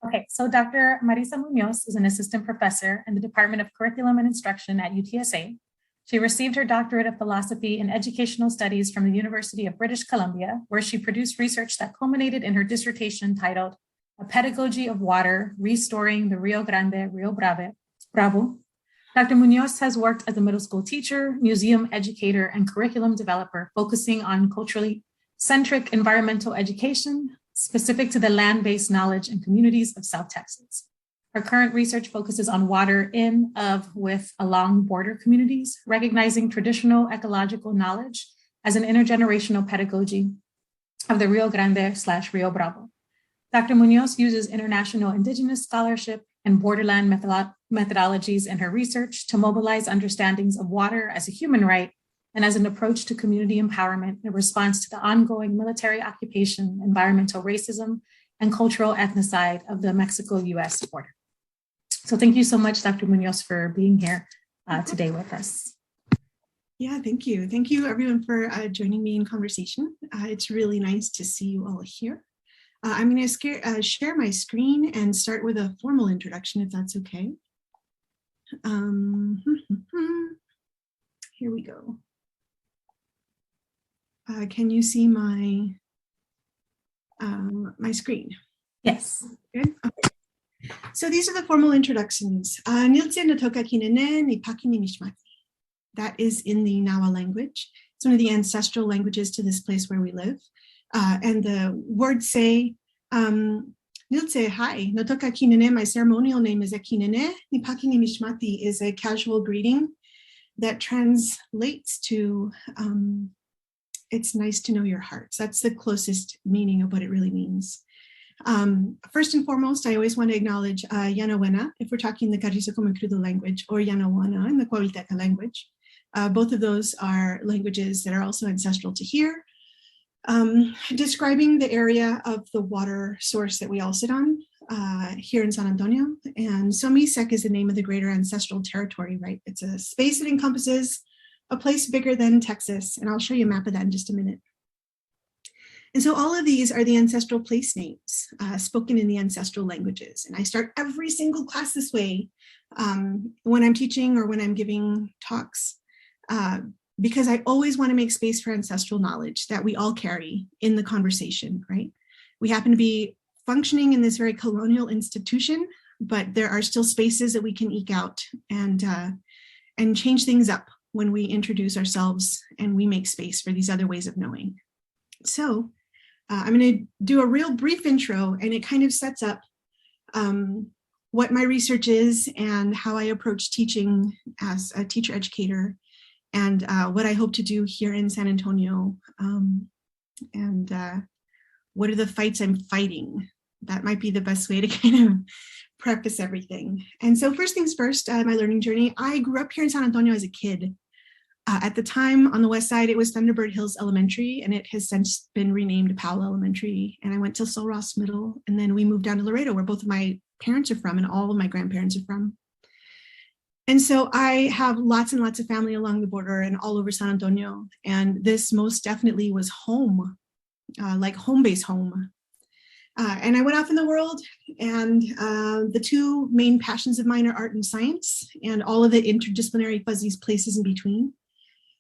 Okay, so Dr. Marissa Munoz is an assistant professor in the Department of Curriculum and Instruction at UTSA. She received her doctorate of philosophy in educational studies from the University of British Columbia, where she produced research that culminated in her dissertation titled A Pedagogy of Water, Restoring the Rio Grande, Rio Bravo. Dr. Munoz has worked as a middle school teacher, museum educator, and curriculum developer, focusing on culturally centric environmental education, specific to the land-based knowledge and communities of South Texas. Her current research focuses on water in, of, with, along border communities, recognizing traditional ecological knowledge as an intergenerational pedagogy of the Rio Grande/Rio Bravo. Dr. Munoz uses international Indigenous scholarship and borderland methodologies in her research to mobilize understandings of water as a human right and as an approach to community empowerment in response to the ongoing military occupation, environmental racism, and cultural ethnocide of the Mexico-US border. So thank you so much, Dr. Munoz, for being here today with us. Yeah, thank you. Thank you, everyone, for joining me in conversation. It's really nice to see you all here. I'm going to share my screen and start with a formal introduction, if that's okay. Here we go. Can you see my my screen? Yes. Good. Okay. So these are the formal introductions. That is in the Nawa language. It's one of the ancestral languages to this place where we live. And the words say, Niltse, hi, Notoka Kinene, my ceremonial name is Akinene. Nipakini Mishmati is a casual greeting that translates to, it's nice to know your hearts. That's the closest meaning of what it really means. First and foremost, I always want to acknowledge Yanawena, if we're talking the Carrizo-Comecrudo language, or Yanawana in the Coahuilteca language. Both of those are languages that are also ancestral to here. Describing the area of the water source that we all sit on here in San Antonio. And Somisek is the name of the greater ancestral territory, right? It's a space that encompasses a place bigger than Texas. And I'll show you a map of that in just a minute. And so all of these are the ancestral place names spoken in the ancestral languages. And I start every single class this way when I'm teaching or when I'm giving talks. Because I always want to make space for ancestral knowledge that we all carry in the conversation, right? We happen to be functioning in this very colonial institution, but there are still spaces that we can eke out and change things up when we introduce ourselves and we make space for these other ways of knowing. So I'm going to do a real brief intro, and it kind of sets up what my research is and how I approach teaching as a teacher educator, and what I hope to do here in San Antonio, and what are the fights I'm fighting. That might be the best way to kind of preface everything. And so first things first, my learning journey. I grew up here in San Antonio as a kid. At the time on the west side, it was Thunderbird Hills Elementary, and it has since been renamed Powell Elementary. And I went to Sul Ross Middle, and then we moved down to Laredo, where both of my parents are from and all of my grandparents are from. And so I have lots and lots of family along the border and all over San Antonio. And this most definitely was home, like home base home. And I went off in the world, and the two main passions of mine are art and science, and all of the interdisciplinary fuzzy places in between.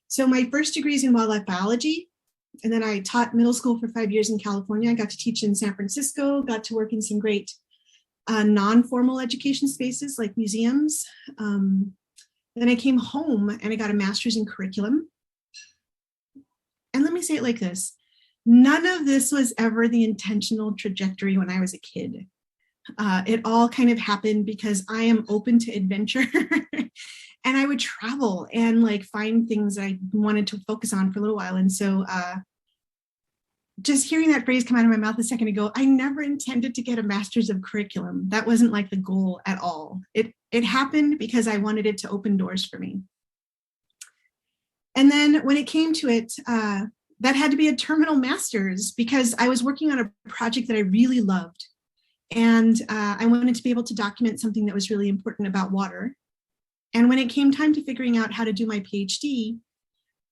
So my first degree is in wildlife biology, and then I taught middle school for 5 years in California. I got to teach in San Francisco, got to work in some great non-formal education spaces like museums. Then I came home and I got a master's in curriculum. And let me say it like this. None of this was ever the intentional trajectory when I was a kid. It all kind of happened because I am open to adventure. And I would travel and like find things that I wanted to focus on for a little while. And so just hearing that phrase come out of my mouth a second ago, I never intended to get a master's of curriculum. That wasn't like the goal at all. It happened because I wanted it to open doors for me. And then when it came to it, that had to be a terminal master's because I was working on a project that I really loved. And I wanted to be able to document something that was really important about water. And when it came time to figuring out how to do my Ph.D.,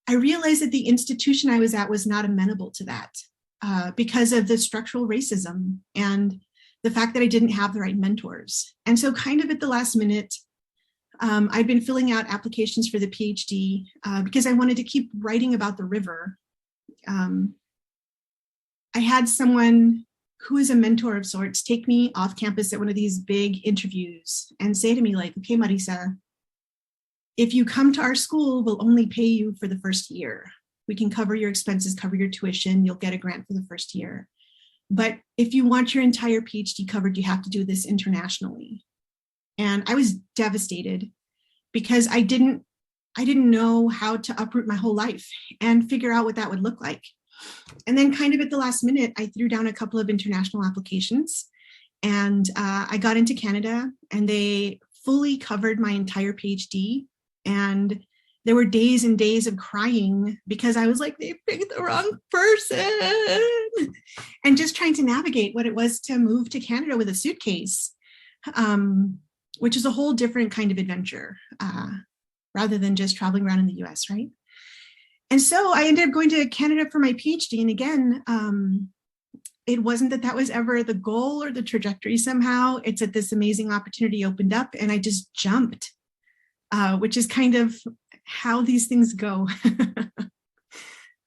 I realized that the institution I was at was not amenable to that because of the structural racism and the fact that I didn't have the right mentors. And so kind of at the last minute, I'd been filling out applications for the PhD because I wanted to keep writing about the river. I had someone who is a mentor of sorts take me off campus at one of these big interviews and say to me like, okay, Marissa, if you come to our school, we'll only pay you for the first year. We can cover your expenses, cover your tuition, you'll get a grant for the first year. But if you want your entire PhD covered, you have to do this internationally. And I was devastated because I didn't know how to uproot my whole life and figure out what that would look like. And then kind of at the last minute, I threw down a couple of international applications and I got into Canada and they fully covered my entire PhD. And there were days and days of crying because I was like, they picked the wrong person. And just trying to navigate what it was to move to Canada with a suitcase, which is a whole different kind of adventure rather than just traveling around in the US, right? And so I ended up going to Canada for my PhD. And again, it wasn't that was ever the goal or the trajectory somehow. It's that this amazing opportunity opened up and I just jumped, which is kind of how these things go. So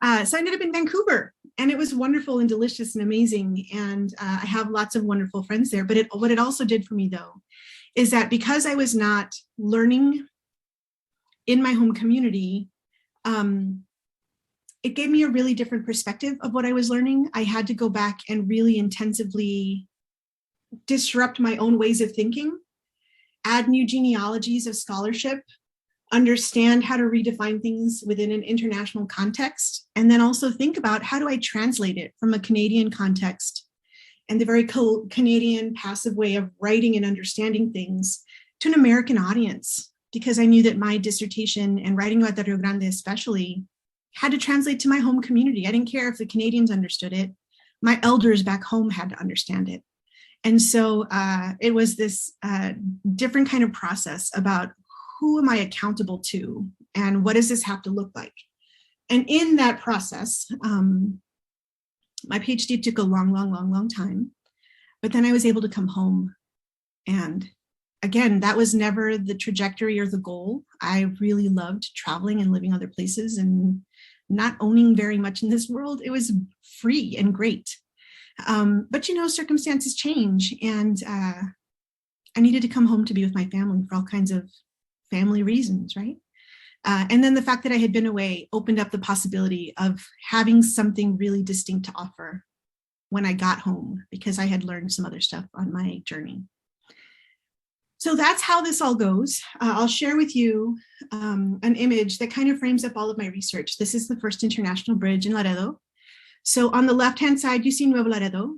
I ended up in Vancouver and it was wonderful and delicious and amazing. And I have lots of wonderful friends there. But what it also did for me though, is that because I was not learning in my home community, it gave me a really different perspective of what I was learning. I had to go back and really intensively disrupt my own ways of thinking, add new genealogies of scholarship, understand how to redefine things within an international context, and then also think about how do I translate it from a Canadian context and the very Canadian passive way of writing and understanding things to an American audience, because I knew that my dissertation and writing about the Rio Grande especially had to translate to my home community. I didn't care if the Canadians understood it. My elders back home had to understand it. And so it was this different kind of process about who am I accountable to and what does this have to look like? And in that process, my PhD took a long time, but then I was able to come home. And again, that was never the trajectory or the goal. I really loved traveling and living other places and not owning very much in this world. It was free and great. But you know, circumstances change and I needed to come home to be with my family for all kinds of family reasons, right? And then the fact that I had been away opened up the possibility of having something really distinct to offer when I got home, because I had learned some other stuff on my journey. So that's how this all goes. I'll share with you an image that kind of frames up all of my research. This is the first international bridge in Laredo. So on the left-hand side, you see Nuevo Laredo,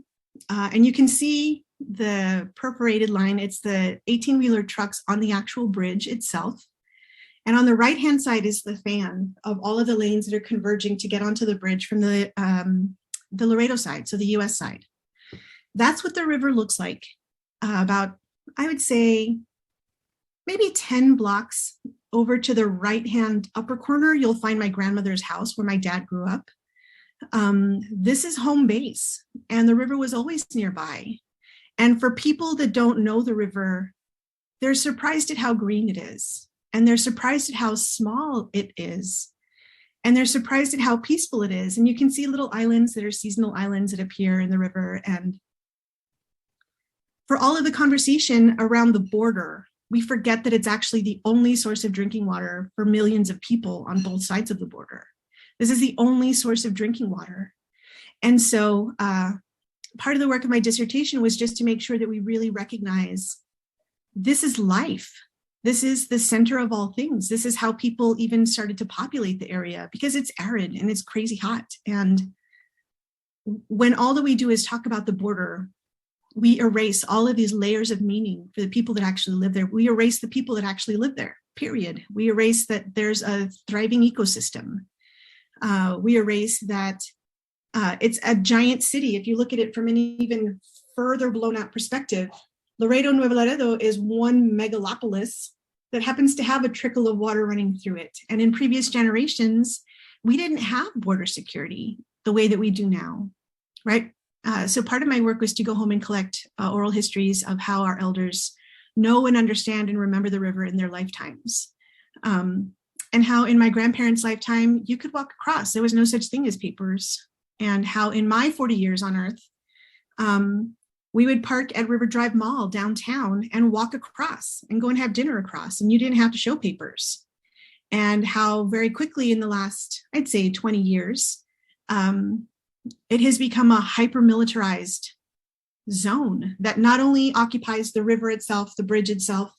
and you can see the perforated line. It's the 18-wheeler trucks on the actual bridge itself. And on the right-hand side is the fan of all of the lanes that are converging to get onto the bridge from the Laredo side, so the US side. That's what the river looks like about, I would say, maybe 10 blocks over to the right-hand upper corner. You'll find my grandmother's house where my dad grew up. This is home base, and the river was always nearby. And for people that don't know the river, they're surprised at how green it is. And they're surprised at how small it is. And they're surprised at how peaceful it is. And you can see little islands that are seasonal islands that appear in the river. And for all of the conversation around the border, we forget that it's actually the only source of drinking water for millions of people on both sides of the border. This is the only source of drinking water. And so part of the work of my dissertation was just to make sure that we really recognize this is life. This is the center of all things. This is how people even started to populate the area, because it's arid and it's crazy hot. And when all that we do is talk about the border, we erase all of these layers of meaning for the people that actually live there. We erase the people that actually live there, period. We erase that there's a thriving ecosystem. We erase that it's a giant city. If you look at it from an even further blown out perspective, Laredo, Nuevo Laredo is one megalopolis that happens to have a trickle of water running through it. And in previous generations, we didn't have border security the way that we do now, right? So part of my work was to go home and collect oral histories of how our elders know and understand and remember the river in their lifetimes. And how in my grandparents' lifetime, you could walk across. There was no such thing as papers. And how in my 40 years on Earth, we would park at River Drive Mall downtown and walk across and go and have dinner across, and you didn't have to show papers. And how very quickly in the last, I'd say 20 years, it has become a hyper-militarized zone that not only occupies the river itself, the bridge itself,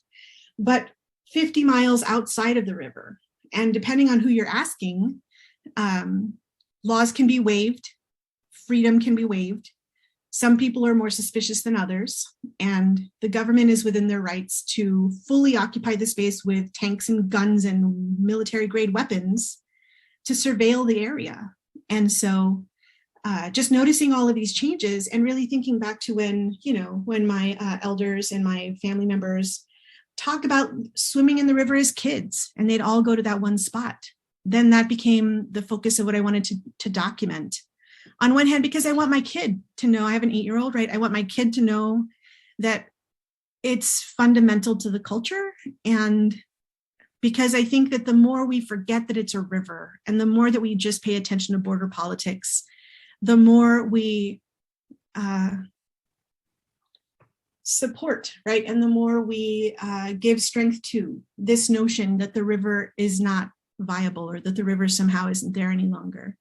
but 50 miles outside of the river. And depending on who you're asking, laws can be waived, freedom can be waived. Some people are more suspicious than others, and the government is within their rights to fully occupy the space with tanks and guns and military-grade weapons to surveil the area. And so just noticing all of these changes and really thinking back to when my elders and my family members talk about swimming in the river as kids, and they'd all go to that one spot. Then that became the focus of what I wanted to document. On one hand, because I want my kid to know, I have an 8-year-old, right? I want my kid to know that it's fundamental to the culture. And because I think that the more we forget that it's a river and the more that we just pay attention to border politics, the more we support, right? And the more we give strength to this notion that the river is not viable or that the river somehow isn't there any longer.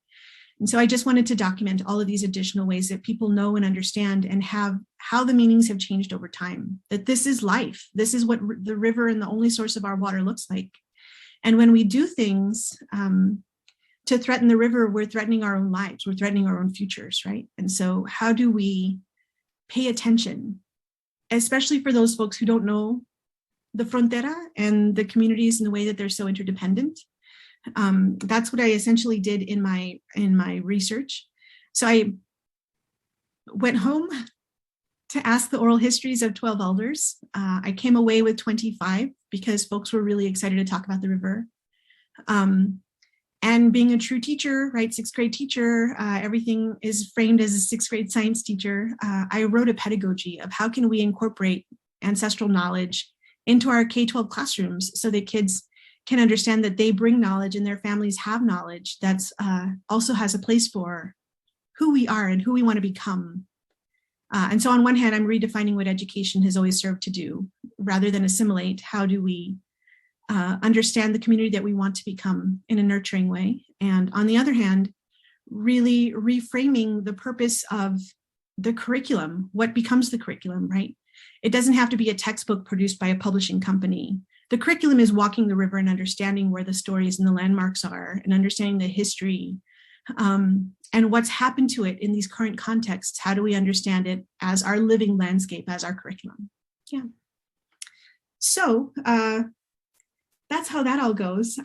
And so I just wanted to document all of these additional ways that people know and understand and have how the meanings have changed over time, that this is life. This is what the river and the only source of our water looks like. And when we do things to threaten the river, we're threatening our own lives, we're threatening our own futures, right? And so how do we pay attention, especially for those folks who don't know the frontera and the communities in the way that they're so interdependent? That's what I essentially did in my research. So I went home to ask the oral histories of 12 elders. I came away with 25 because folks were really excited to talk about the river. And being a true teacher, right, 6th grade teacher, everything is framed as a 6th grade science teacher. I wrote a pedagogy of how can we incorporate ancestral knowledge into our K-12 classrooms so that kids can understand that they bring knowledge and their families have knowledge that's also has a place for who we are and who we want to become. And so on one hand, I'm redefining what education has always served to do. Rather than assimilate, how do we understand the community that we want to become in a nurturing way? And on the other hand, really reframing the purpose of the curriculum, what becomes the curriculum, right? It doesn't have to be a textbook produced by a publishing company. The curriculum is walking the river and understanding where the stories and the landmarks are and understanding the history and what's happened to it in these current contexts. How do we understand it as our living landscape, as our curriculum? Yeah. So that's how that all goes.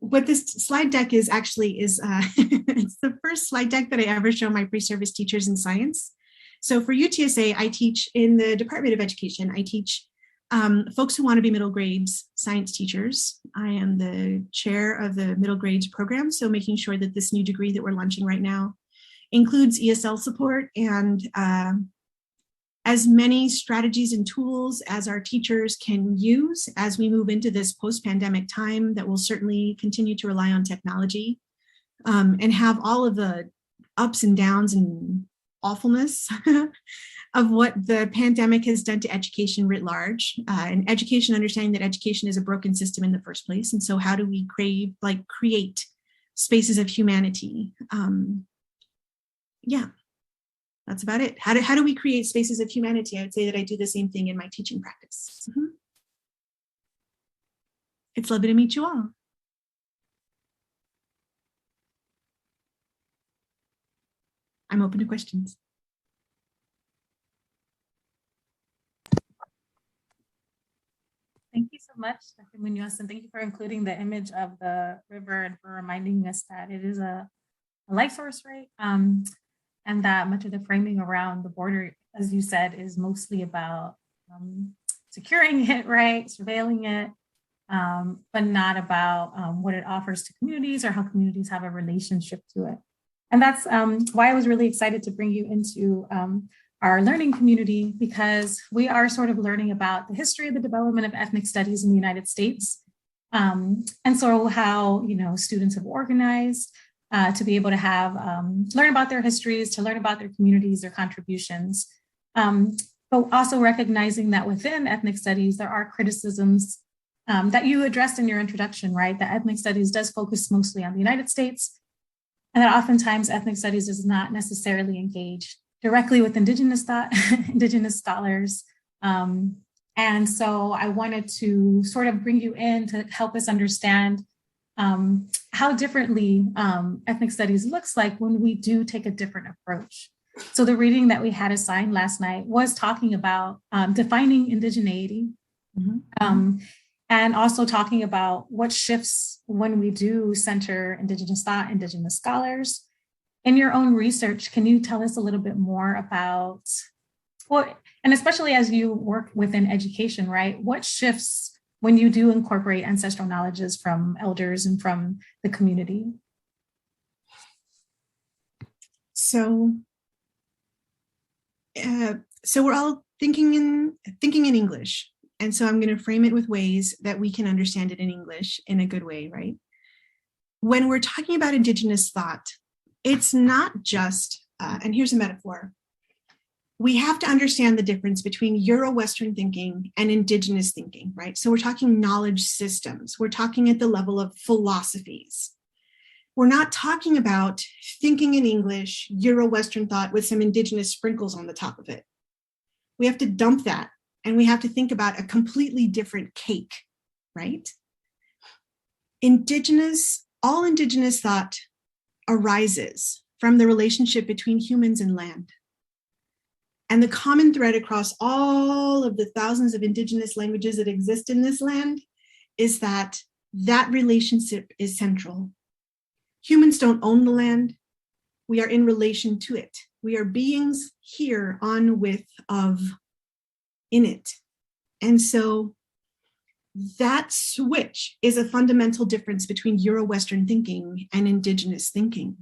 What this slide deck is actually is it's the first slide deck that I ever show my pre-service teachers in science. So for UTSA, I teach in the Department of Education. I teach folks who want to be middle grades science teachers. I am the chair of the middle grades program, so making sure that this new degree that we're launching right now includes ESL support and as many strategies and tools as our teachers can use as we move into this post-pandemic time that will certainly continue to rely on technology and have all of the ups and downs and awfulness of what the pandemic has done to education writ large, and education, understanding that education is a broken system in the first place. And so how do we create spaces of humanity? Yeah, that's about it. How do we create spaces of humanity? I would say that I do the same thing in my teaching practice. It's lovely to meet you all. I'm open to questions. Thank you so much, Dr. Munoz, and thank you for including the image of the river and for reminding us that it is a life source, right? And that much of the framing around the border, as you said, is mostly about securing it, right? Surveilling it, but not about what it offers to communities or how communities have a relationship to it. And that's why I was really excited to bring you into our learning community, because we are sort of learning about the history of the development of ethnic studies in the United States. And so how, students have organized to be able to have, learn about their histories, to learn about their communities, their contributions, but also recognizing that within ethnic studies, there are criticisms that you addressed in your introduction, right? That ethnic studies does focus mostly on the United States, and that oftentimes ethnic studies does not necessarily engage directly with Indigenous thought, Indigenous scholars. And so I wanted to sort of bring you in to help us understand how differently ethnic studies looks like when we do take a different approach. So the reading that we had assigned last night was talking about defining indigeneity, and also talking about what shifts when we do center Indigenous thought, Indigenous scholars. In your own research, can you tell us a little bit more about what, and especially as you work within education, right? What shifts when you do incorporate ancestral knowledges from elders and from the community? So we're all thinking in English. And so I'm going to frame it with ways that we can understand it in English in a good way, right? When we're talking about Indigenous thought, it's not just, and here's a metaphor, we have to understand the difference between Euro-Western thinking and Indigenous thinking, right? So we're talking knowledge systems. We're talking at the level of philosophies. We're not talking about thinking in English, Euro-Western thought with some Indigenous sprinkles on the top of it. We have to dump that, and we have to think about a completely different cake, right? All Indigenous thought arises from the relationship between humans and land. And the common thread across all of the thousands of Indigenous languages that exist in this land is that relationship is central. Humans don't own the land. We are in relation to it. We are beings here on, with, of, in it. And so that switch is a fundamental difference between Euro-Western thinking and Indigenous thinking,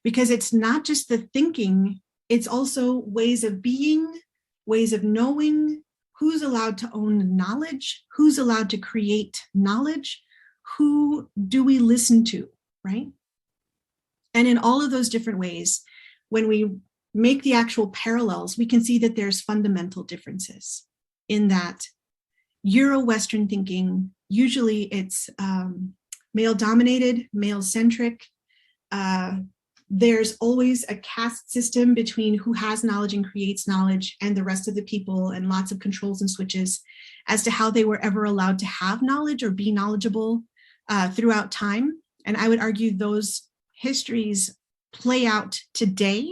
because it's not just the thinking, it's also ways of being, ways of knowing, who's allowed to own knowledge, who's allowed to create knowledge, who do we listen to, right? And in all of those different ways, when we make the actual parallels, we can see that there's fundamental differences in that Euro-Western thinking, usually it's male-dominated, male-centric. There's always a caste system between who has knowledge and creates knowledge and the rest of the people, and lots of controls and switches as to how they were ever allowed to have knowledge or be knowledgeable throughout time. And I would argue those histories play out today,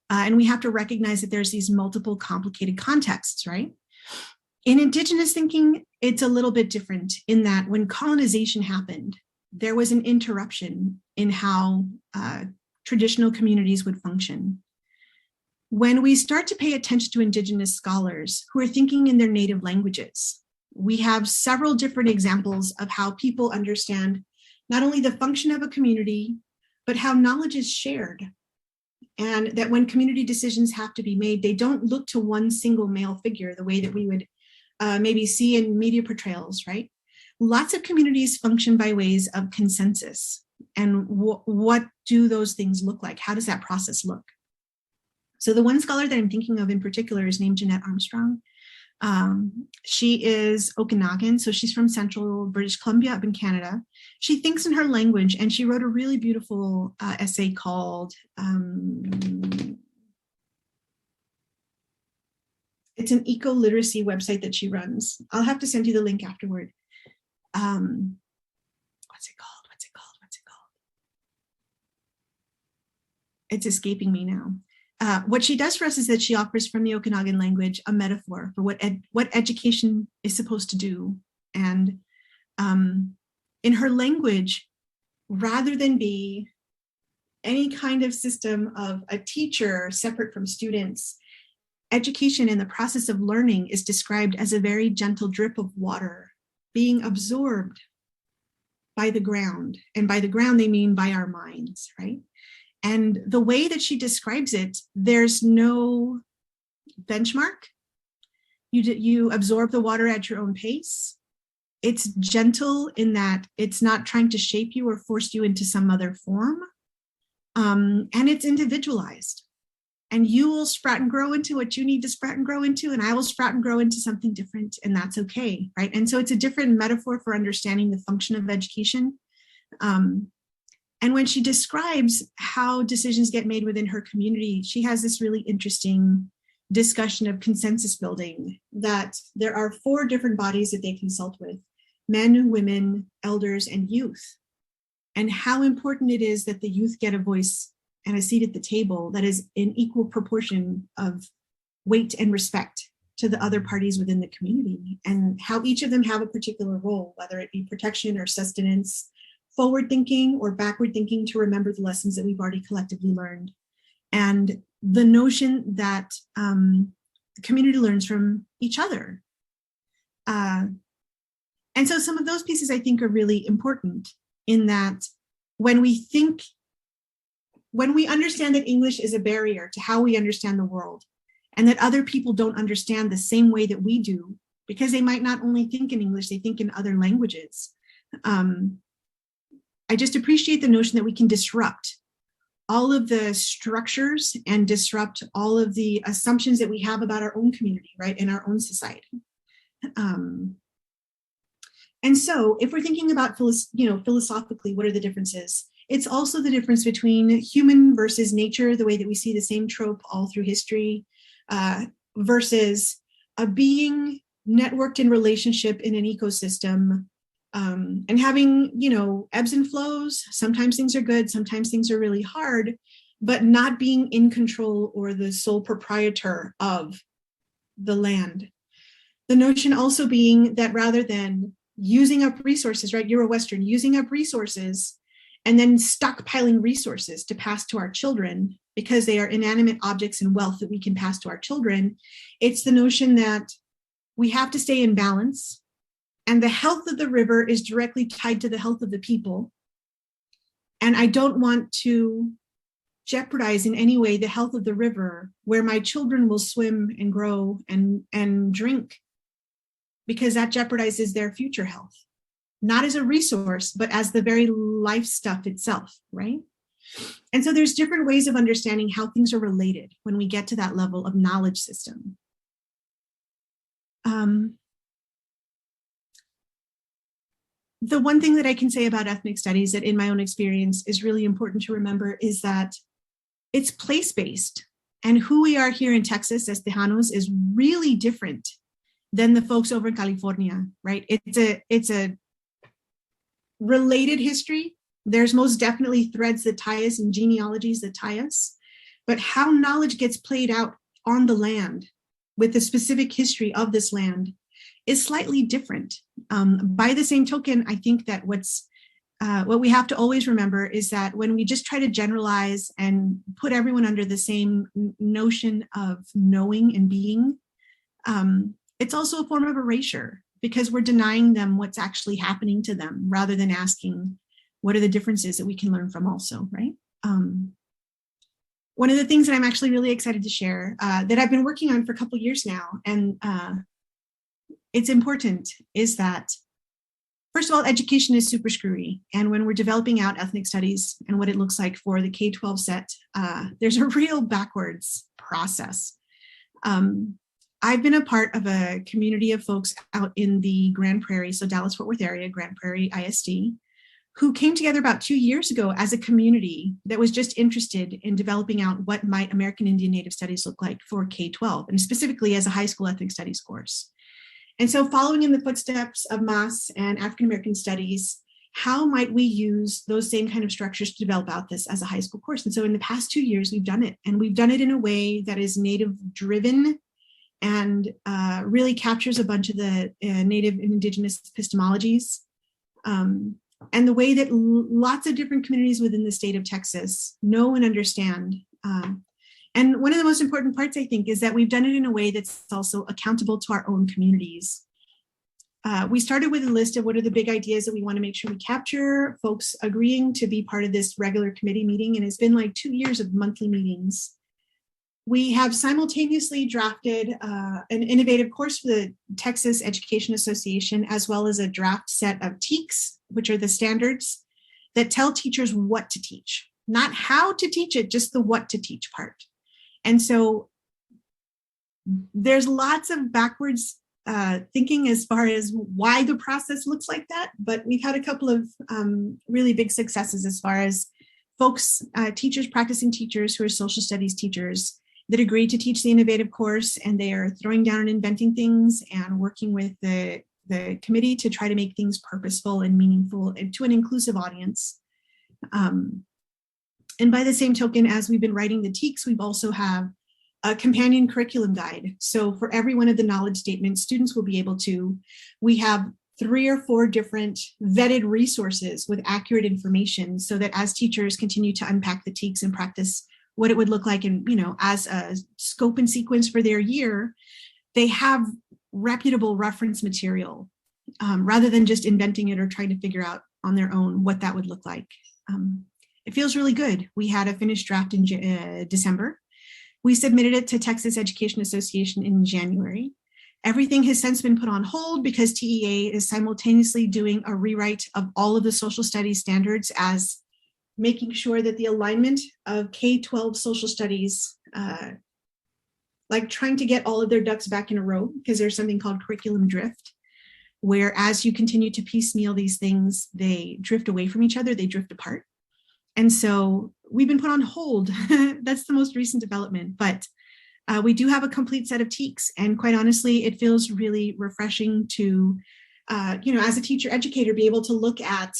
and we have to recognize that there's these multiple complicated contexts, right? In Indigenous thinking, it's a little bit different in that when colonization happened, there was an interruption in how traditional communities would function. When we start to pay attention to Indigenous scholars who are thinking in their native languages, we have several different examples of how people understand not only the function of a community, but how knowledge is shared. And that when community decisions have to be made, they don't look to one single male figure the way that we would maybe see in media portrayals, right? Lots of communities function by ways of consensus. And what do those things look like? How does that process look? So the one scholar that I'm thinking of in particular is named Janette Armstrong. She is Okanagan, so she's from central British Columbia up in Canada. She thinks in her language, and she wrote a really beautiful essay called, it's an eco-literacy website that she runs. I'll have to send you the link afterward. What's it called? It's escaping me now. What she does for us is that she offers from the Okanagan language a metaphor for what education is supposed to do. And in her language, rather than be any kind of system of a teacher separate from students, education in the process of learning is described as a very gentle drip of water being absorbed by the ground. And by the ground, they mean by our minds, right? And the way that she describes it, there's no benchmark. You absorb the water at your own pace. It's gentle in that it's not trying to shape you or force you into some other form. And it's individualized. And you will sprout and grow into what you need to sprout and grow into, and I will sprout and grow into something different, and that's okay, right? And so it's a different metaphor for understanding the function of education. And when she describes how decisions get made within her community, she has this really interesting discussion of consensus building, that there are 4 different bodies that they consult with: men, women, elders, and youth. And how important it is that the youth get a voice and a seat at the table that is in equal proportion of weight and respect to the other parties within the community, and how each of them have a particular role, whether it be protection or sustenance, forward thinking or backward thinking to remember the lessons that we've already collectively learned. And the notion that the community learns from each other. And so some of those pieces I think are really important, in that when we understand that English is a barrier to how we understand the world, and that other people don't understand the same way that we do, because they might not only think in English, they think in other languages. I just appreciate the notion that we can disrupt all of the structures and disrupt all of the assumptions that we have about our own community, right, in our own society. And so if we're thinking about philosophically, what are the differences? It's also the difference between human versus nature, the way that we see the same trope all through history, versus a being networked in relationship in an ecosystem, and having, ebbs and flows. Sometimes things are good, sometimes things are really hard, but not being in control or the sole proprietor of the land. The notion also being that rather than using up resources, right, Euro-Western, using up resources and then stockpiling resources to pass to our children because they are inanimate objects and wealth that we can pass to our children, it's the notion that we have to stay in balance. And the health of the river is directly tied to the health of the people. And I don't want to jeopardize in any way the health of the river where my children will swim and grow and drink, because that jeopardizes their future health, not as a resource, but as the very life stuff itself, right? And so there's different ways of understanding how things are related when we get to that level of knowledge system. The one thing that I can say about ethnic studies that in my own experience is really important to remember is that it's place-based, and who we are here in Texas as Tejanos is really different than the folks over in California, right? It's a related history. There's most definitely threads that tie us and genealogies that tie us, but how knowledge gets played out on the land with the specific history of this land is slightly different. By the same token, I think that what we have to always remember is that when we just try to generalize and put everyone under the same notion of knowing and being, it's also a form of erasure, because we're denying them what's actually happening to them rather than asking what are the differences that we can learn from also, right? One of the things that I'm actually really excited to share that I've been working on for a couple years now, and it's important, is that, first of all, education is super screwy. And when we're developing out ethnic studies and what it looks like for the K-12 set, there's a real backwards process. I've been a part of a community of folks out in the Grand Prairie, so Dallas-Fort Worth area, Grand Prairie ISD, who came together about 2 years ago as a community that was just interested in developing out what might American Indian Native Studies look like for K-12, and specifically as a high school ethnic studies course. And so following in the footsteps of MAS and African American Studies, how might we use those same kind of structures to develop out this as a high school course? And so in the past 2 years, we've done it, and we've done it in a way that is Native driven and really captures a bunch of the Native and Indigenous epistemologies, and the way that lots of different communities within the state of Texas know and understand. And one of the most important parts, I think, is that we've done it in a way that's also accountable to our own communities. we started with a list of what are the big ideas that we want to make sure we capture, folks agreeing to be part of this regular committee meeting, and it's been like 2 years of monthly meetings. We have simultaneously drafted an innovative course for the Texas Education Association, as well as a draft set of TEKS, which are the standards that tell teachers what to teach, not how to teach it, just the what to teach part. And so there's lots of backwards thinking as far as why the process looks like that, but we've had a couple of really big successes as far as folks, teachers, practicing teachers who are social studies teachers that agreed to teach the innovative course, and they are throwing down and inventing things and working with the committee to try to make things purposeful and meaningful and to an inclusive audience. And by the same token, as we've been writing the TEKS, we've also have a companion curriculum guide. So for every one of the knowledge statements, students will be able to, we have 3 or 4 different vetted resources with accurate information so that as teachers continue to unpack the TEKS and practice what it would look like and, as a scope and sequence for their year, they have reputable reference material rather than just inventing it or trying to figure out on their own what that would look like. It feels really good. We had a finished draft in December. We submitted it to Texas Education Association in January. Everything has since been put on hold because TEA is simultaneously doing a rewrite of all of the social studies standards as making sure that the alignment of K-12 social studies, like trying to get all of their ducks back in a row, because there's something called curriculum drift, where as you continue to piecemeal these things, they drift away from each other, they drift apart. And so we've been put on hold. That's the most recent development, but we do have a complete set of TEKS. And quite honestly, it feels really refreshing to, as a teacher educator, be able to look at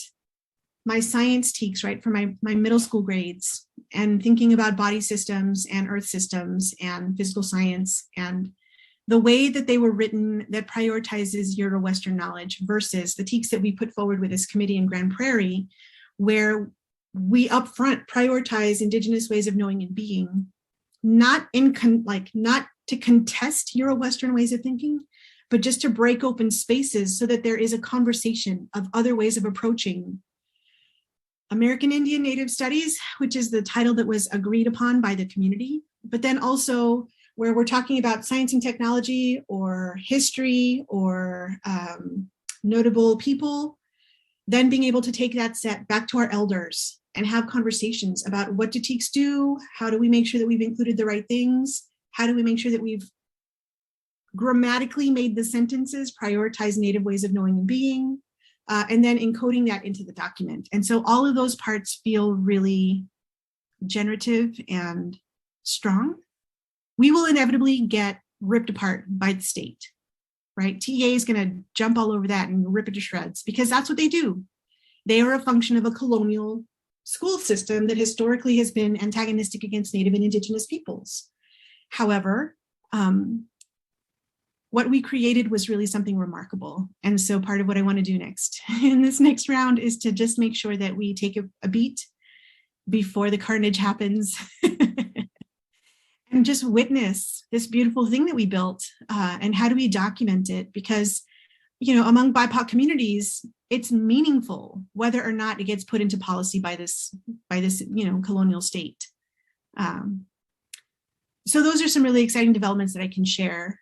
my science TEKS, right, for my middle school grades and thinking about body systems and earth systems and physical science and the way that they were written that prioritizes Euro-Western knowledge versus the TEKS that we put forward with this committee in Grand Prairie, where we upfront prioritize Indigenous ways of knowing and being, not to contest Euro-Western ways of thinking, but just to break open spaces so that there is a conversation of other ways of approaching American Indian Native Studies, which is the title that was agreed upon by the community, but then also where we're talking about science and technology or history or notable people, then being able to take that set back to our elders and have conversations about what do TEKS do? How do we make sure that we've included the right things? How do we make sure that we've grammatically made the sentences prioritize Native ways of knowing and being? And then encoding that into the document. And so all of those parts feel really generative and strong. We will inevitably get ripped apart by the state, right? TEA is going to jump all over that and rip it to shreds because that's what they do. They are a function of a colonial school system that historically has been antagonistic against Native and Indigenous peoples. However, what we created was really something remarkable. And so part of what I want to do next in this next round is to just make sure that we take a beat before the carnage happens and just witness this beautiful thing that we built and how do we document it? Because, among BIPOC communities, it's meaningful whether or not it gets put into policy by this colonial state. So those are some really exciting developments that I can share.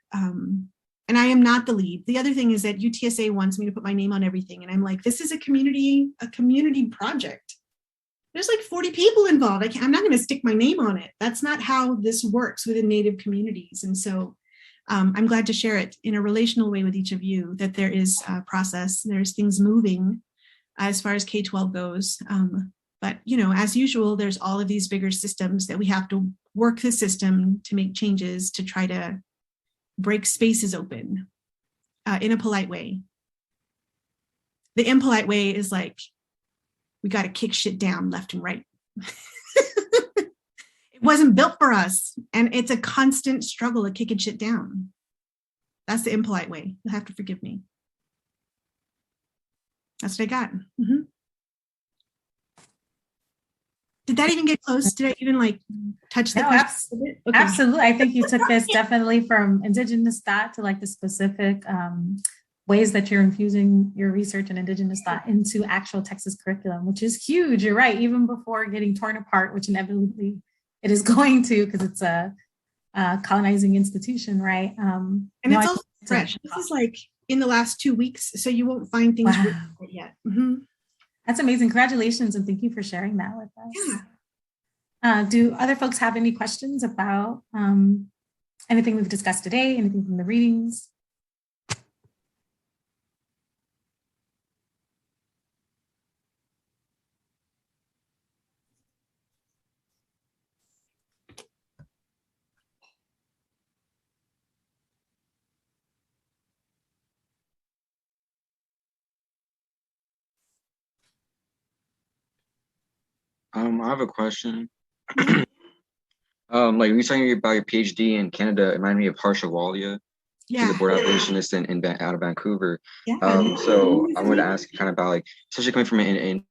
And I am not the lead. The other thing is that UTSA wants me to put my name on everything. And I'm like, this is a community project. There's like 40 people involved. I'm not going to stick my name on it. That's not how this works within Native communities. And so I'm glad to share it in a relational way with each of you, that there is a process, there's things moving as far as K-12 goes. But, as usual, there's all of these bigger systems that we have to work the system to make changes to try to break spaces open in a polite way. The impolite way is like, we got to kick shit down left and right. It wasn't built for us. And it's a constant struggle of kicking shit down. That's the impolite way. You'll have to forgive me. That's what I got. Mm-hmm. Did that even get close? Did I even touch the question? Okay. Absolutely. I think you took this definitely from Indigenous thought to the specific ways that you're infusing your research and Indigenous thought into actual Texas curriculum, which is huge. You're right, even before getting torn apart, which inevitably it is going to, because it's a colonizing institution, right? And it's also fresh. This is like in the last 2 weeks, so you won't find things written yet. Mm-hmm. That's amazing. Congratulations, and thank you for sharing that with us. Yeah. Do other folks have any questions about anything we've discussed today, anything from the readings? I have a question. Like you talking about your PhD in Canada, it reminded me of Harsha Walia. Yeah. She's a board abolitionist out of Vancouver. Yeah. So I wanted to ask you kind of about, like, especially coming from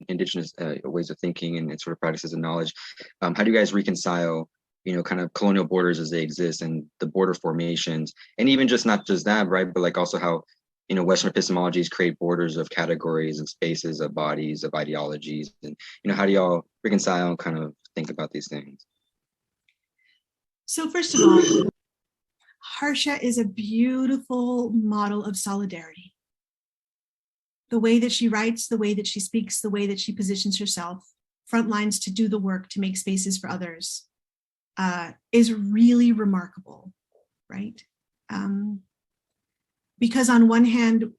Indigenous ways of thinking and sort of practices and knowledge, how do you guys reconcile, kind of colonial borders as they exist and the border formations, and even just not just that, right, but like also how, Western epistemologies create borders of categories and spaces of bodies, of ideologies, and, how do y'all reconcile and kind of think about these things? So first of all, Harsha is a beautiful model of solidarity. The way that she writes, the way that she speaks, the way that she positions herself, front lines to do the work, to make spaces for others, is really remarkable, right? Because on one hand,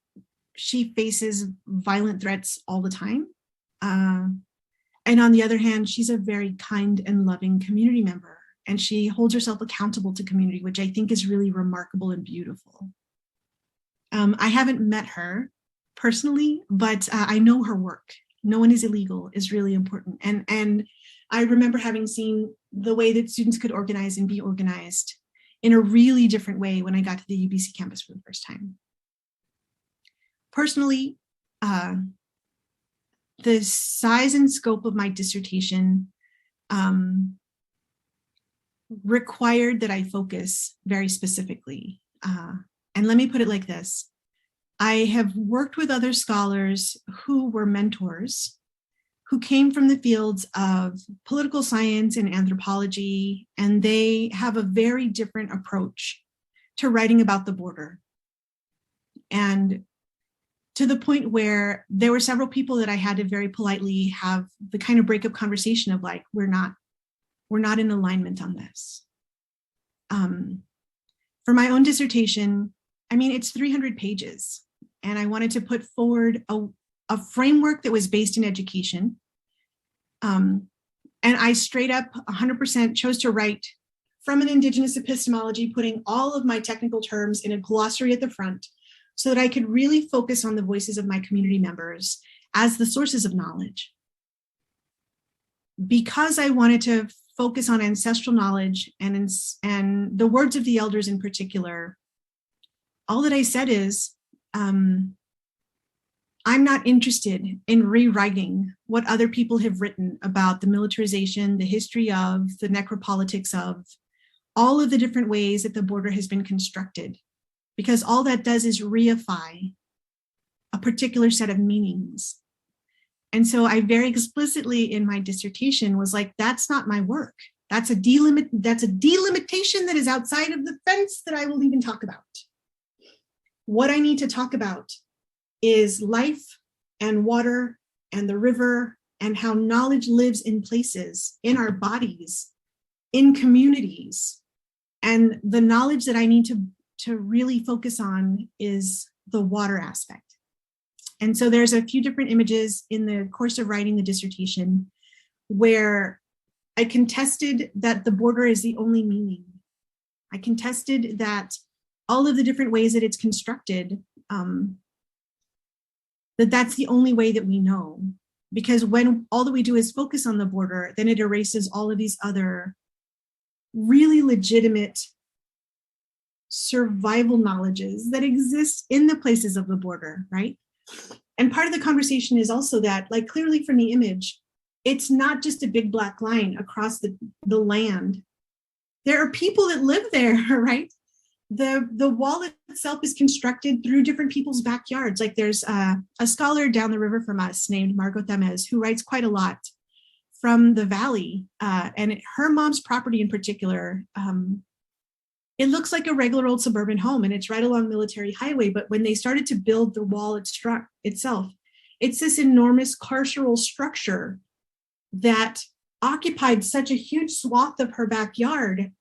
she faces violent threats all the time. And on the other hand, she's a very kind and loving community member. And she holds herself accountable to community, which I think is really remarkable and beautiful. I haven't met her personally, but I know her work. No one is illegal is really important. And I remember having seen the way that students could organize and be organized in a really different way when I got to the UBC campus for the first time. Personally, the size and scope of my dissertation required that I focus very specifically. And let me put it like this. I have worked with other scholars who were mentors, who came from the fields of political science and anthropology, and they have a very different approach to writing about the border. And to the point where there were several people that I had to very politely have the kind of breakup conversation of like, we're not in alignment on this. For my own dissertation, I mean, it's 300 pages, and I wanted to put forward a framework that was based in education. And I straight up 100% chose to write from an Indigenous epistemology, putting all of my technical terms in a glossary at the front so that I could really focus on the voices of my community members as the sources of knowledge. Because I wanted to focus on ancestral knowledge and the words of the elders in particular, all that I said is, I'm not interested in rewriting what other people have written about the militarization, the history of, the necropolitics of, all of the different ways that the border has been constructed, because all that does is reify a particular set of meanings. And so I very explicitly in my dissertation was like, that's not my work. That's a delimitation that is outside of the fence that I will even talk about. What I need to talk about is life and water and the river and how knowledge lives in places, in our bodies, in communities. And the knowledge that I need to really focus on is the water aspect. And so there's a few different images in the course of writing the dissertation where I contested that the border is the only meaning. I contested that all of the different ways that it's constructed, that's the only way that we know. Because when all that we do is focus on the border, then it erases all of these other really legitimate survival knowledges that exist in the places of the border, right? And part of the conversation is also that, like, clearly from the image, it's not just a big black line across the land. There are people that live there, right? The wall itself is constructed through different people's backyards. Like there's a scholar down the river from us named Margot Tamez who writes quite a lot from the valley. And her mom's property in particular, it looks like a regular old suburban home and it's right along Military Highway. But when they started to build the wall itself, it's this enormous carceral structure that occupied such a huge swath of her backyard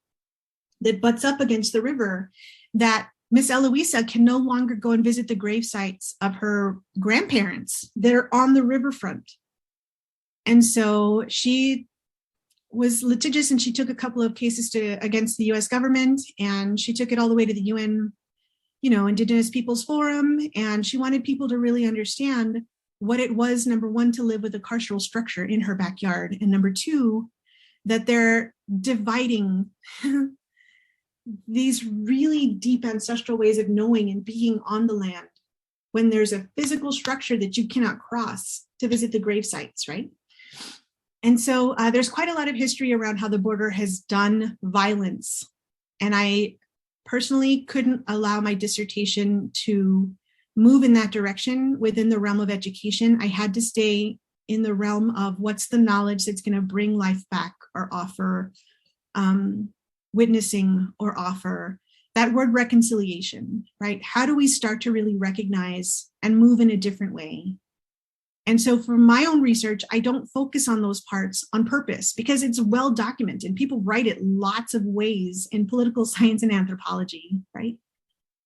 that butts up against the river that Miss Eloisa can no longer go and visit the grave sites of her grandparents that are on the riverfront. And so she was litigious and she took a couple of cases against the US government, and she took it all the way to the UN, Indigenous Peoples Forum. And she wanted people to really understand what it was, number one, to live with a carceral structure in her backyard. And number two, that they're dividing these really deep ancestral ways of knowing and being on the land when there's a physical structure that you cannot cross to visit the grave sites, right? And so there's quite a lot of history around how the border has done violence. And I personally couldn't allow my dissertation to move in that direction within the realm of education. I had to stay in the realm of what's the knowledge that's going to bring life back or offer witnessing or offer that word reconciliation, right? How do we start to really recognize and move in a different way? And so for my own research, I don't focus on those parts on purpose because it's well documented. People write it lots of ways in political science and anthropology, right?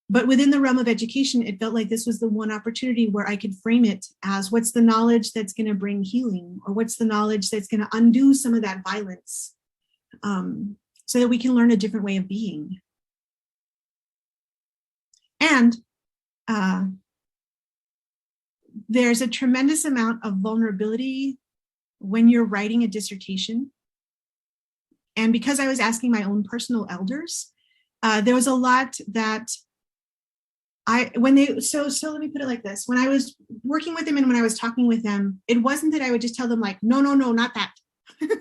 But within the realm of education, it felt like this was the one opportunity where I could frame it as what's the knowledge that's going to bring healing, or what's the knowledge that's going to undo some of that violence, so that we can learn a different way of being. And there's a tremendous amount of vulnerability when you're writing a dissertation. And because I was asking my own personal elders, there was a lot that so let me put it like this. When I was working with them and when I was talking with them, it wasn't that I would just tell them like, no, not that. I would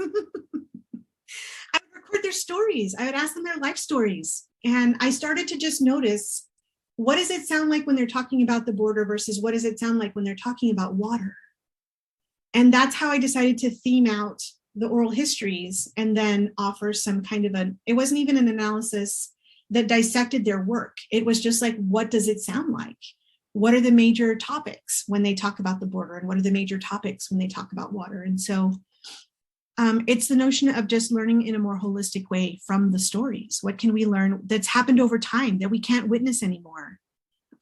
record their stories. I would ask them their life stories. And I started to just notice, what does it sound like when they're talking about the border versus what does it sound like when they're talking about water? And that's how I decided to theme out the oral histories and then offer some kind of it wasn't even an analysis that dissected their work. It was just like, what does it sound like? What are the major topics when they talk about the border? And what are the major topics when they talk about water? And so it's the notion of just learning in a more holistic way from the stories. What can we learn that's happened over time that we can't witness anymore?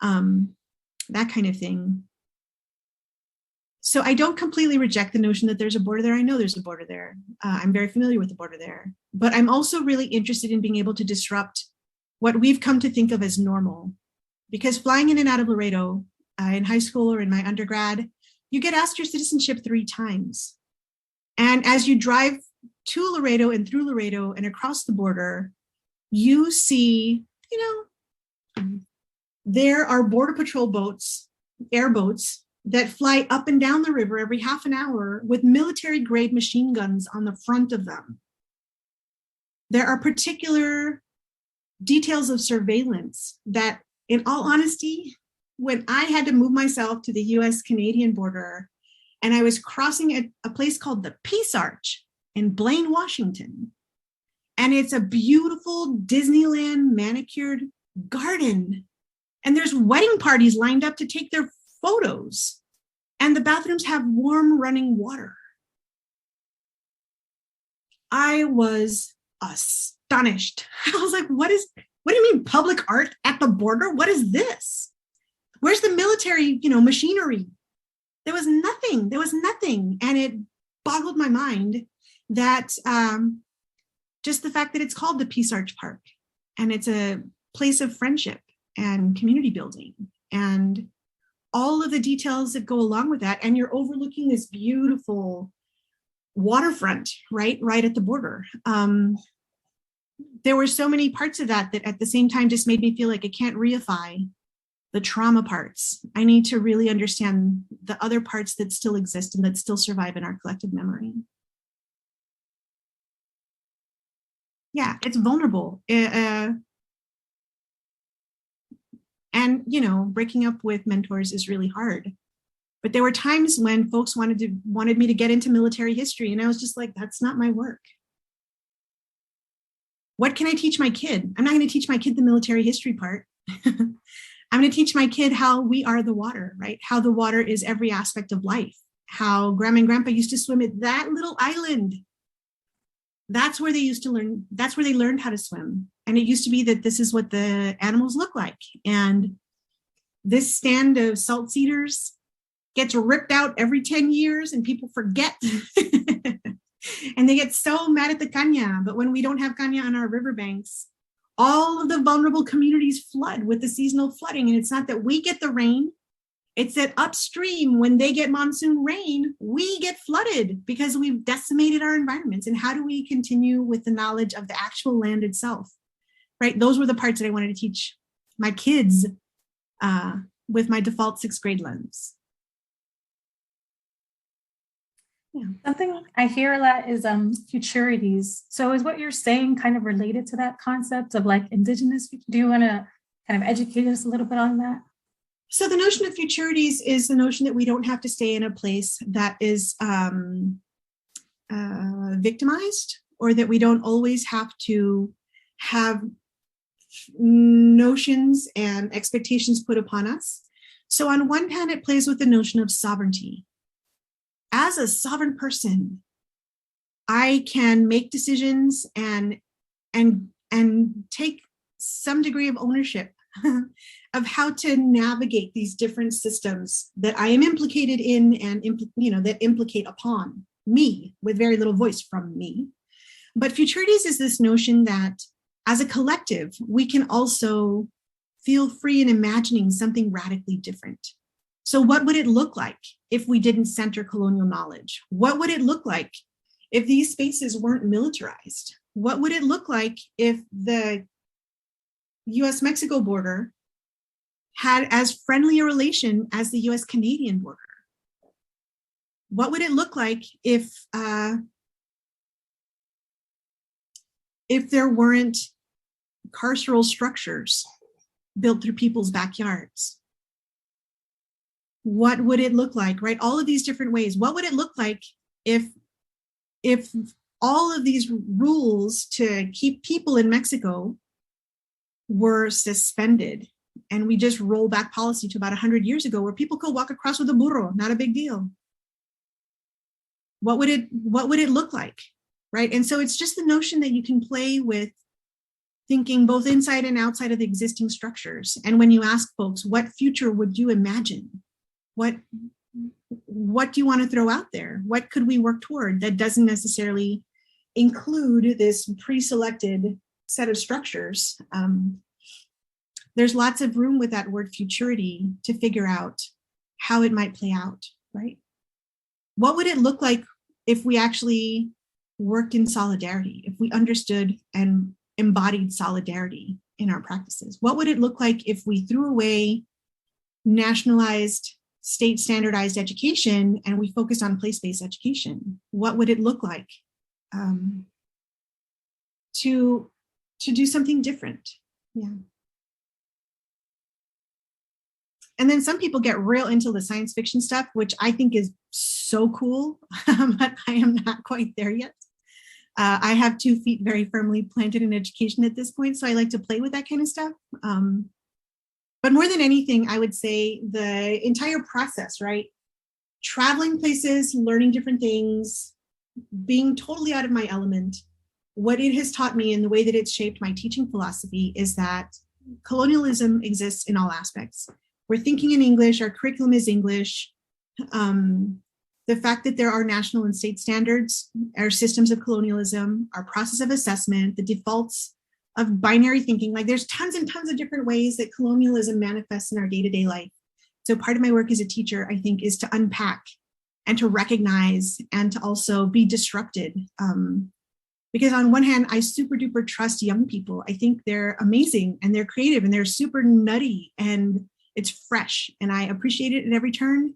That kind of thing. So I don't completely reject the notion that there's a border there. I know there's a border there. I'm very familiar with the border there. But I'm also really interested in being able to disrupt what we've come to think of as normal. Because flying in and out of Laredo in high school or in my undergrad, you get asked your citizenship 3 times. And as you drive to Laredo and through Laredo and across the border, you see, there are Border Patrol boats, airboats, that fly up and down the river every half an hour with military-grade machine guns on the front of them. There are particular details of surveillance that, in all honesty, when I had to move myself to the US-Canadian border, and I was crossing a place called the Peace Arch in Blaine, Washington. And it's a beautiful Disneyland manicured garden. And there's wedding parties lined up to take their photos. And the bathrooms have warm running water. I was astonished. I was like, what do you mean public art at the border? What is this? Where's the military, machinery? There was nothing. And it boggled my mind that just the fact that it's called the Peace Arch Park and it's a place of friendship and community building and all of the details that go along with that. And you're overlooking this beautiful waterfront, right at the border. There were so many parts of that at the same time just made me feel like I can't reify the trauma parts. I need to really understand the other parts that still exist and that still survive in our collective memory. Yeah, it's vulnerable. And, you know, breaking up with mentors is really hard. But there were times when folks wanted me to get into military history. And I was just like, that's not my work. What can I teach my kid? I'm not going to teach my kid the military history part. I'm going to teach my kid how we are the water, right? How the water is every aspect of life. How grandma and grandpa used to swim at that little island. That's where they used to learn. That's where they learned how to swim. And it used to be that this is what the animals look like. And this stand of salt cedars gets ripped out every 10 years and people forget. And they get so mad at the caña. But when we don't have caña on our riverbanks, all of the vulnerable communities flood with the seasonal flooding. And it's not that we get the rain. It's that upstream, when they get monsoon rain, we get flooded because we've decimated our environments. And how do we continue with the knowledge of the actual land itself, right? Those were the parts that I wanted to teach my kids with my default 6th grade lens. Yeah. Something I hear a lot is futurities. So is what you're saying kind of related to that concept of like indigenous? Do you want to kind of educate us a little bit on that? So the notion of futurities is the notion that we don't have to stay in a place that is victimized, or that we don't always have to have notions and expectations put upon us. So on one hand, it plays with the notion of sovereignty. As a sovereign person, I can make decisions and take some degree of ownership of how to navigate these different systems that I am implicated in and that implicate upon me with very little voice from me. But futurities is this notion that as a collective, we can also feel free in imagining something radically different. So what would it look like if we didn't center colonial knowledge? What would it look like if these spaces weren't militarized? What would it look like if the US-Mexico border had as friendly a relation as the US-Canadian border? What would it look like if there weren't carceral structures built through people's backyards? What would it look like, right? All of these different ways. What would it look like if all of these rules to keep people in Mexico were suspended, and we just roll back policy to about 100 years ago where people could walk across with a burro, not a big deal? What would it look like, right? And so it's just the notion that you can play with thinking both inside and outside of the existing structures. And when you ask folks, what future would you imagine? What do you want to throw out there? What could we work toward that doesn't necessarily include this pre-selected set of structures? There's lots of room with that word futurity to figure out how it might play out, right? What would it look like if we actually worked in solidarity, if we understood and embodied solidarity in our practices? What would it look like if we threw away nationalized, state standardized education and we focused on place-based education? What would it look like to do something different? Yeah. And then some people get real into the science fiction stuff, which I think is so cool, but I am not quite there yet. I have 2 feet very firmly planted in education at this point, so I like to play with that kind of stuff. But more than anything, I would say the entire process, right? Traveling places, learning different things, being totally out of my element. What it has taught me and the way that it's shaped my teaching philosophy is that colonialism exists in all aspects. We're thinking in English, our curriculum is English. The fact that there are national and state standards, our systems of colonialism, our process of assessment, the defaults of binary thinking, like there's tons and tons of different ways that colonialism manifests in our day-to-day life. So part of my work as a teacher, I think, is to unpack and to recognize and to also be disrupted. Because on one hand, I super duper trust young people. I think they're amazing and they're creative and they're super nutty and it's fresh and I appreciate it at every turn.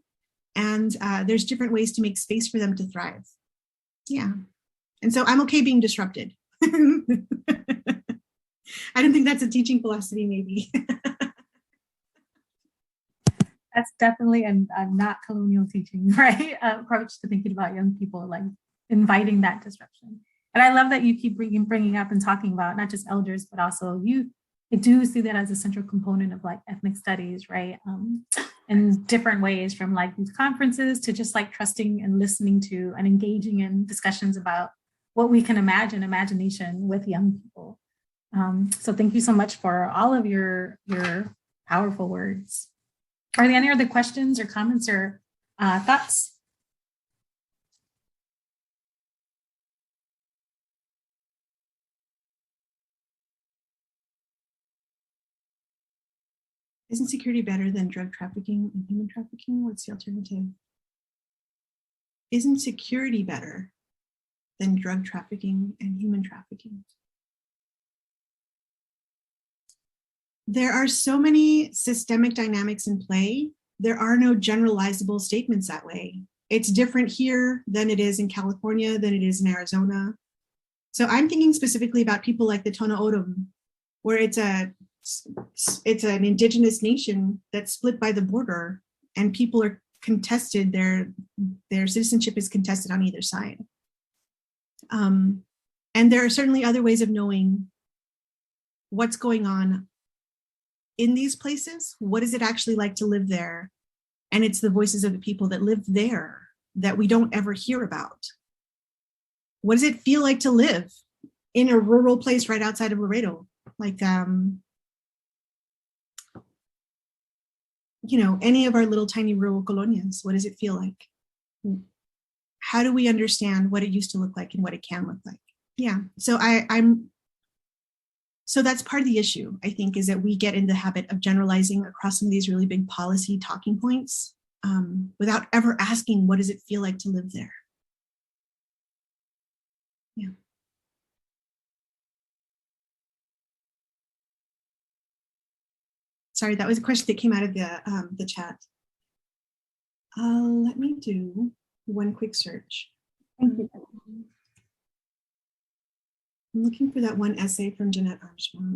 And there's different ways to make space for them to thrive. Yeah. And so I'm okay being disrupted. I don't think that's a teaching philosophy, maybe. That's definitely a not colonial teaching, right? Approach to thinking about young people, like inviting that disruption. And I love that you keep bringing up and talking about not just elders, but also youth. I do see that as a central component of like ethnic studies, right? In different ways, from like these conferences to just like trusting and listening to and engaging in discussions about what we can imagine, imagination with young people. So thank you so much for all of your powerful words. Are there any other questions or comments or thoughts? Isn't security better than drug trafficking and human trafficking? What's the alternative? Isn't security better than drug trafficking and human trafficking? There are so many systemic dynamics in play. There are no generalizable statements that way. It's different here than it is in California, than it is in Arizona. So I'm thinking specifically about people like the Tohono O'odham, where it's an indigenous nation that's split by the border, and people are contested, their citizenship is contested on either side. And there are certainly other ways of knowing what's going on in these places. What is it actually like to live there? And it's the voices of the people that live there that we don't ever hear about. What does it feel like to live in a rural place right outside of Laredo? Like, you know, any of our little tiny rural colonias, what does it feel like? How do we understand what it used to look like and what it can look like? Yeah, so so that's part of the issue, I think, is that we get in the habit of generalizing across some of these really big policy talking points without ever asking, what does it feel like to live there? Yeah. Sorry, that was a question that came out of the chat. Let me do one quick search. Thank you. I'm looking for that one essay from Janette Armstrong.